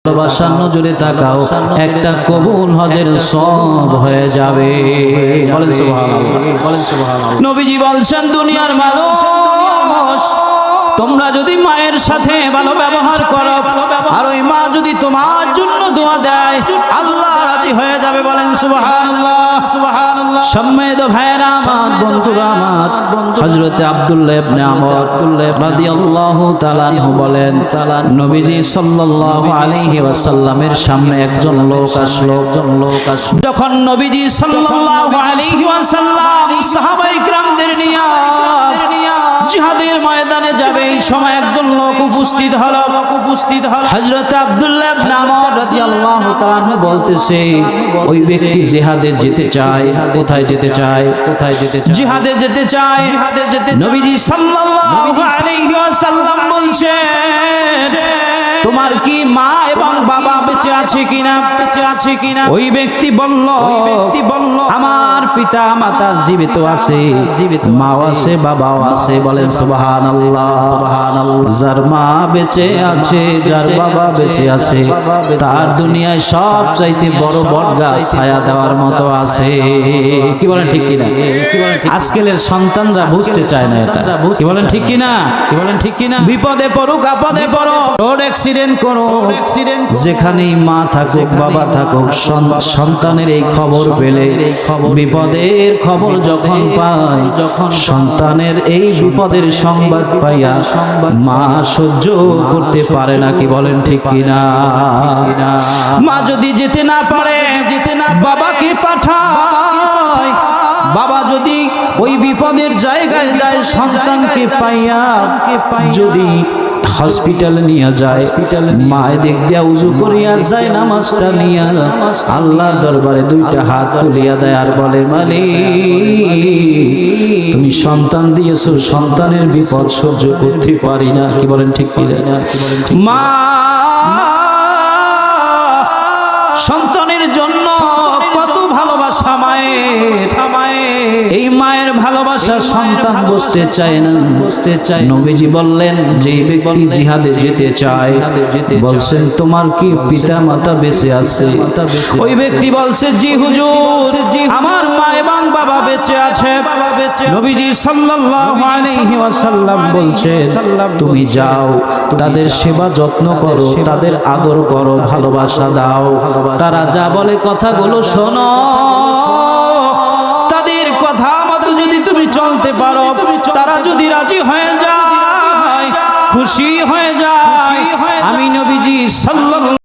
ভালোবাসার নজরে তাকাও, একটা কবুল হজের সব হয়ে যাবে। বলেন সুবহানাল্লাহ, বলেন সুবহানাল্লাহ। নবীজি বলছেন, দুনিয়ার মানুষ তোমরা যদি মায়ের সাথে ভালো ব্যবহার করো আর ওই মা যদি তোমার জন্য দোয়া দেয়, আল্লাহ রাজি হয়ে যাবে। বলেন সুবহানাল্লাহ, সুবহানাল্লাহ। সম্মানিত ভাইরা আমার, বন্ধুরা আমার, হযরত আব্দুল্লাহ ইবনে আমর রাদিয়াল্লাহু তাআলা আনহু বলেন, নবীজি সাল্লাল্লাহু আলাইহি ওয়াসাল্লামের সামনে একজন লোক আসলো। যখন নবীজি সাল্লাল্লাহু আলাইহি ওয়াসাল্লাম সাহাবায়ে কিরামদের নিয়ে জিহাদের ময়দানে যাবে, এই সময় একজন লোক উপস্থিত হলো। হযরত আব্দুল্লাহ ইবনে আমর রাদিয়াল্লাহু তাআলা আনহু বলতেছে, ওই ব্যক্তি জিহাদে যেতে চায়। কোথায় যেতে চায়? জিহাদে যেতে চায়। নবীজি সাল্লাল্লাহু আলাইহি ওয়াসাল্লাম বলছেন, তোমার কি মা এবং বাবা বেঁচে আছে কিনা? ওই ব্যক্তি বলল, আমার পিতা মাতা জীবিত আছে, মাও আছে, বাবাও আছে। বলেন সুবহানাল্লাহ, সুবহানাল্লাহ। যার মা বেঁচে আছে, যার বাবা বেঁচে আছে, তার দুনিয়ায় সব চাইতে বড় বটগাছ ছায়া দেওয়ার মতো আছে। কি বলেন ঠিক কিনা? আজকালের সন্তানরা বুঝতে চায় না এটা। কি বলেন ঠিক কিনা? বিপদে পড়ুক, আপদে পড়ো, রোড অ্যাক্সিডেন্ট করো, যেখানেই মা থাকুক, বাবা থাকুক, সন্তানের এই খবর পেলে, বিপদের খবর যখন পায়, সন্তানের এই বিপদের সংবাদ পাইয়া মা সহ্য করতে পারে না। কি বলেন ঠিক কিনা? মা যদি যেতে না পারে, বাবাকে পাঠায়। বাবা যদি ওই বিপদের জায়গায় যায়, সন্তানকে পাইয়া যদি হসপিটালে নিয়ে যায়, মায়ের দিক দিয়া উজু করিয়া যায়, নামাজটা নিয়া আল্লাহর দরবারে দুইটা হাত তুলিয়া দেয় আর বলে, মালিক তুমি সন্তান দিয়েছো, সন্তানের বিপদ সহ্য করতে পারি না। কি বলেন ঠিক কিনা? মা সন্তানের জন্য কত ভালোবাসা মায়ের, এই মায়ের ভালোবাসা সন্তান বুঝতে চায় না। নবীজি বললেন, যে ব্যক্তি জিহাদে যেতে চায়, বলছেন তোমার কি পিতা মাতা বেঁচে আছে? ওই ব্যক্তি বলছে, জি হুজুর, আমার মা এবং বাবা বেঁচে আছে। নবীজি সাল্লাল্লাহু আলাইহি ওয়াসাল্লাম বলছেন, তুমি যাও, তাদের সেবা যত্ন করো, তাদের আদর করো, ভালোবাসা দাও। তারা যা বলে কথাগুলো শোনো, তাদের কথা মতো যদি তুমি চলতে পারো, তারা যদি রাজি হয়ে যায়, খুশি হয়ে যায়, আমি নবীজি সাল্লাল্লাহু